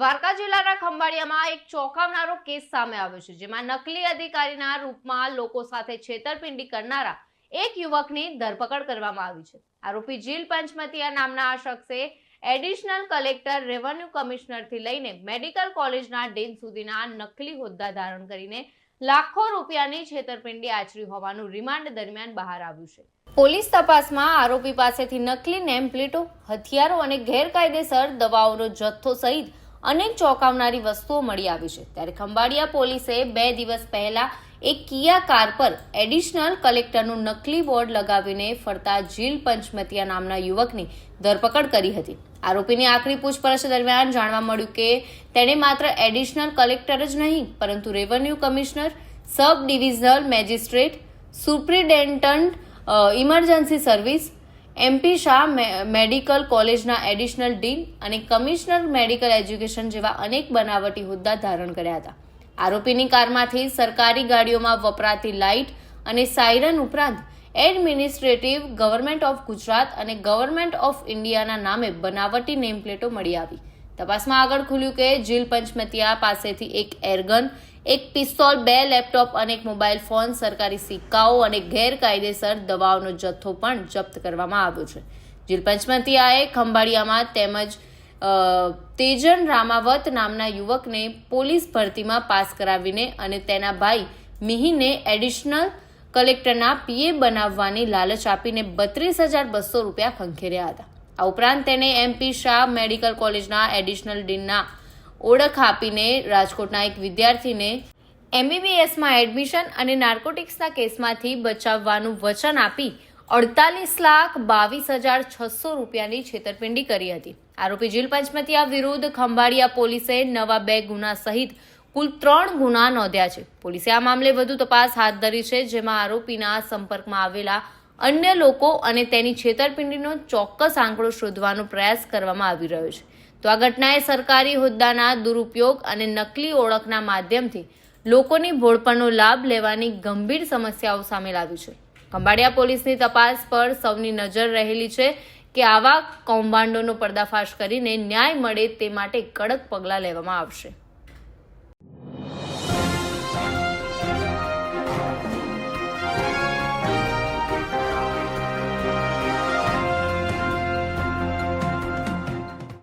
દ્વારકા જિલ્લાના ખંભાળિયામાં એક ચોંકાવનારો કેસ સામે આવ્યો છે, જેમાં નકલી અધિકારીના રૂપમાં લોકો સાથે છેતરપિંડી કરનારા એક યુવકની ધરપકડ કરવામાં આવી છે। આરોપી જીલ પંચમતિયા નામના આ શખ્સે એડિશનલ કલેક્ટર, રેવન્યુ કમિશનરથી લઈને મેડિકલ કોલેજના ડીન સુધીના નકલી હોદ્દા ધારણ કરીને લાખો રૂપિયાની છેતરપિંડી આચરી હોવાનું રિમાન્ડ દરમિયાન બહાર આવ્યું છે। પોલીસ તપાસમાં આરોપી પાસેથી નકલી નેમ પ્લેટો, હથિયારો અને ગેરકાયદેસર દવાઓનો જથ્થો સહિત અનેક ચોંકાવનારી વસ્તુઓ મળી આવી છે। ત્યારે ખંભાળિયા પોલીસે 2 દિવસ પહેલા એક કિયા કાર પર એડિશનલ કલેક્ટરનું નકલી બોર્ડ લગાવીને ફરતા જીલ પંચમતિયા નામના યુવકની ધરપકડ કરી હતી। આરોપીની આખરી પૂછપરછ દરમિયાન જાણવા મળ્યું કે તેણે માત્ર એડિશનલ કલેક્ટર જ નહીં, પરંતુ revenue commissioner, sub divisional magistrate, superintendent emergency service, MP Shah medical કોલેજના એડિશનલ ડીન અને કમિશનર મેડિકલ એજ્યુકેશન જેવા અનેક બનાવટી હોદ્દા ધારણ કર્યા હતા। આરોપીની કારમાંથી સરકારી ગાડીઓમાં વપરાતી લાઇટ અને સાયરન ઉપરાંત એડમિનિસ્ટ્રેટિવ, ગવર્મેન્ટ ઓફ ગુજરાત અને ગવર્મેન્ટ ઓફ ઇન્ડિયાના નામે બનાવટી નેમ પ્લેટો મળી આવી। તપાસમાં આગળ ખુલ્યું કે જીલ પંચમતિયા પાસેથી એક એરગન, એક પિસ્તોલ, 2 લેપટોપ અને એક મોબાઈલ ફોન, સરકારી સિક્કાઓ અને ગેરકાયદેસર દવાઓનો જથ્થો પણ જપ્ત કરવામાં આવ્યો છે। જીલ પંચમતિયાએ ખંભાળિયામાં તેમજ તેજન રામાવત નામના યુવકને પોલીસ ભરતીમાં પાસ કરાવીને અને તેના ભાઈ મિહિરને એડિશનલ કલેક્ટરના PA બનાવવાની લાલચ આપીને 32,200 રૂપિયા ખંખેર્યા હતા। આ ઉપરાંત તેને MP શાહ મેડિકલ કોલેજના એડિશનલ ડીનના ઓળખ આપીને રાજકોટના એક વિદ્યાર્થીને MBBSમાં એડમિશન અને નાર્કોટિક્સના કેસમાંથી બચાવવાનું વચન આપી 48,22,600 રૂપિયાની છેતરપિંડી કરી હતી। આરોપી જીલ પંચમતિયા વિરુદ્ધ ખંભાળિયા પોલીસે નવા 2 ગુના સહિત કુલ 3 ગુના નોંધ્યા છે। પોલીસે આ મામલે વધુ તપાસ હાથ ધરી છે, જેમાં આરોપીના સંપર્કમાં આવેલા અન્ય લોકો અને તેની છેતરપિંડીનો ચોક્કસ આંકડો શોધવાનો પ્રયાસ કરવામાં આવી રહ્યો છે। તો આ ઘટનાએ સરકારી હોદ્દાના દુરુપયોગ અને નકલી ઓળખના માધ્યમથી લોકોની ભોળપણનો લાભ લેવાની ગંભીર સમસ્યાઓ સામે લાવી છે। ખંભાળિયા પોલીસની તપાસ પર સૌની નજર રહેલી છે કે આવા કૌભાંડોનો પર્દાફાશ કરીને ન્યાય મળે તે માટે કડક પગલાં લેવામાં આવશે।